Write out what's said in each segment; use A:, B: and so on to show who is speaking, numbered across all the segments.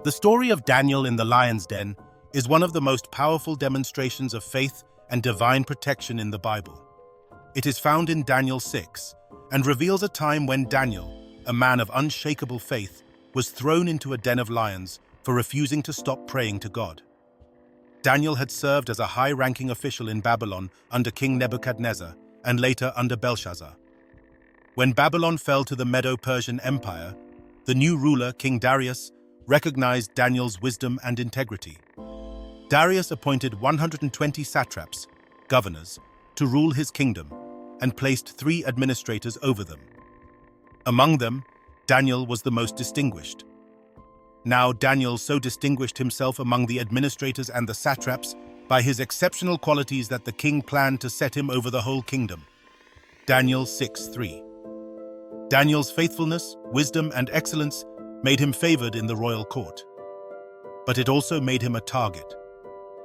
A: The story of Daniel in the lion's den is one of the most powerful demonstrations of faith and divine protection in the Bible. It is found in Daniel 6 and reveals a time when Daniel, a man of unshakable faith, was thrown into a den of lions for refusing to stop praying to God. Daniel had served as a high-ranking official in Babylon under King Nebuchadnezzar and later under Belshazzar. When Babylon fell to the Medo-Persian Empire, the new ruler, King Darius, recognized Daniel's wisdom and integrity. Darius appointed 120 satraps, governors, to rule his kingdom and placed 3 administrators over them. Among them, Daniel was the most distinguished. Now Daniel so distinguished himself among the administrators and the satraps by his exceptional qualities that the king planned to set him over the whole kingdom. Daniel 6:3. Daniel's faithfulness, wisdom, and excellence made him favored in the royal court. But it also made him a target.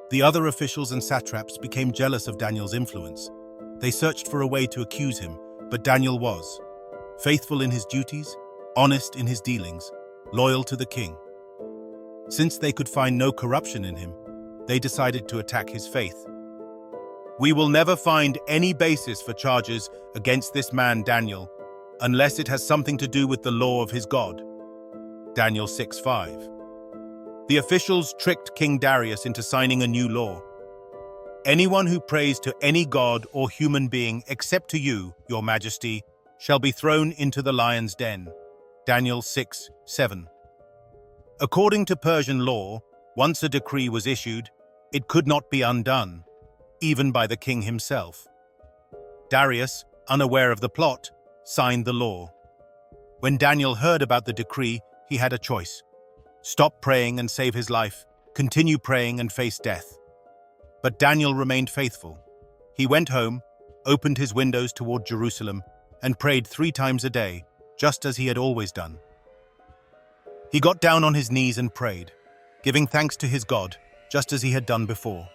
A: The other officials and satraps became jealous of Daniel's influence. They searched for a way to accuse him, but Daniel was faithful in his duties, honest in his dealings, loyal to the king. Since they could find no corruption in him, they decided to attack his faith. "We will never find any basis for charges against this man Daniel, unless it has something to do with the law of his God." Daniel 6:5. The officials tricked King Darius into signing a new law. "Anyone who prays to any god or human being except to you, your majesty, shall be thrown into the lion's den." Daniel 6:7. According to Persian law, once a decree was issued, it could not be undone, even by the king himself. Darius, unaware of the plot, signed the law. When Daniel heard about the decree, he had a choice: stop praying and save his life, continue praying and face death. But Daniel remained faithful. He went home, opened his windows toward Jerusalem, and prayed 3 times a day, just as he had always done. He got down on his knees and prayed, giving thanks to his God, just as he had done before.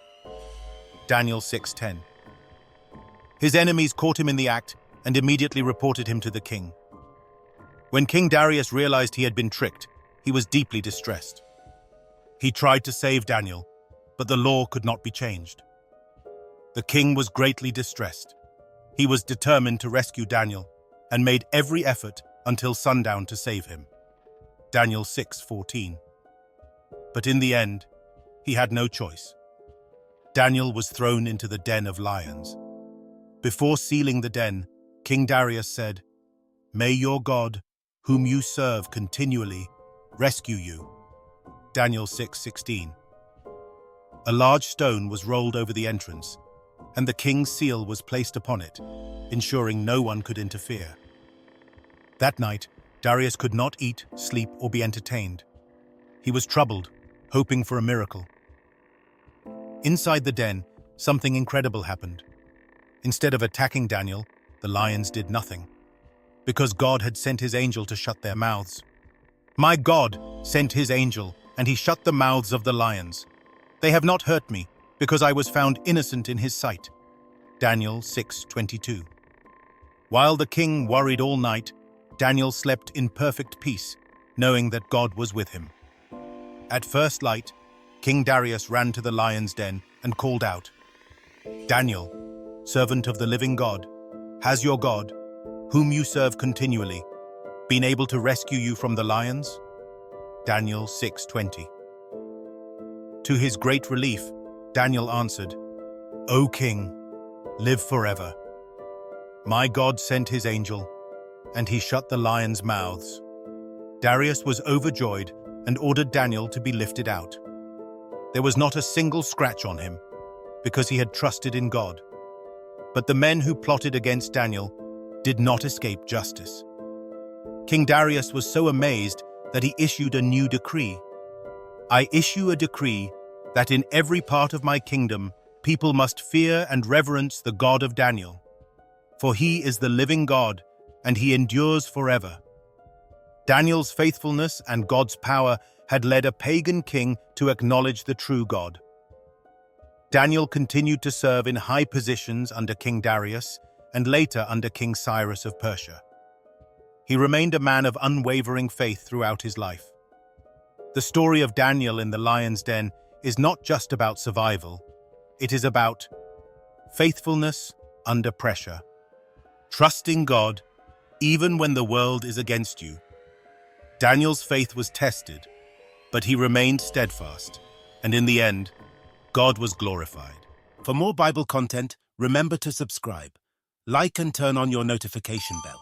A: Daniel 6:10. His enemies caught him in the act and immediately reported him to the king. When King Darius realized he had been tricked, he was deeply distressed. He tried to save Daniel, but the law could not be changed. The king was greatly distressed. He was determined to rescue Daniel and made every effort until sundown to save him. Daniel 6:14. But in the end, he had no choice. Daniel was thrown into the den of lions. Before sealing the den, King Darius said, "May your God, whom you serve continually, rescue you." Daniel 6:16. A large stone was rolled over the entrance, and the king's seal was placed upon it, ensuring no one could interfere. That night, Darius could not eat, sleep, or be entertained. He was troubled, hoping for a miracle. Inside the den, something incredible happened. Instead of attacking Daniel, the lions did nothing, because God had sent his angel to shut their mouths. "My God sent his angel, and he shut the mouths of the lions. They have not hurt me, because I was found innocent in his sight." Daniel 6:22. While the king worried all night, Daniel slept in perfect peace, knowing that God was with him. At first light, King Darius ran to the lion's den and called out, "Daniel, servant of the living God, has your God, whom you serve continually, been able to rescue you from the lions?" Daniel 6:20. To his great relief, Daniel answered, "O king, live forever. My God sent his angel, and he shut the lions' mouths." Darius was overjoyed and ordered Daniel to be lifted out. There was not a single scratch on him, because he had trusted in God. But the men who plotted against Daniel did not escape justice. King Darius was so amazed that he issued a new decree. "I issue a decree that in every part of my kingdom people must fear and reverence the God of Daniel, for he is the living God, and he endures forever." Daniel's faithfulness and God's power had led a pagan king to acknowledge the true God. Daniel continued to serve in high positions under King Darius and later under King Cyrus of Persia. He remained a man of unwavering faith throughout his life. The story of Daniel in the lion's den is not just about survival. It is about faithfulness under pressure, trusting God even when the world is against you. Daniel's faith was tested, but he remained steadfast, and in the end, God was glorified. For more Bible content, remember to subscribe, like and turn on your notification bell.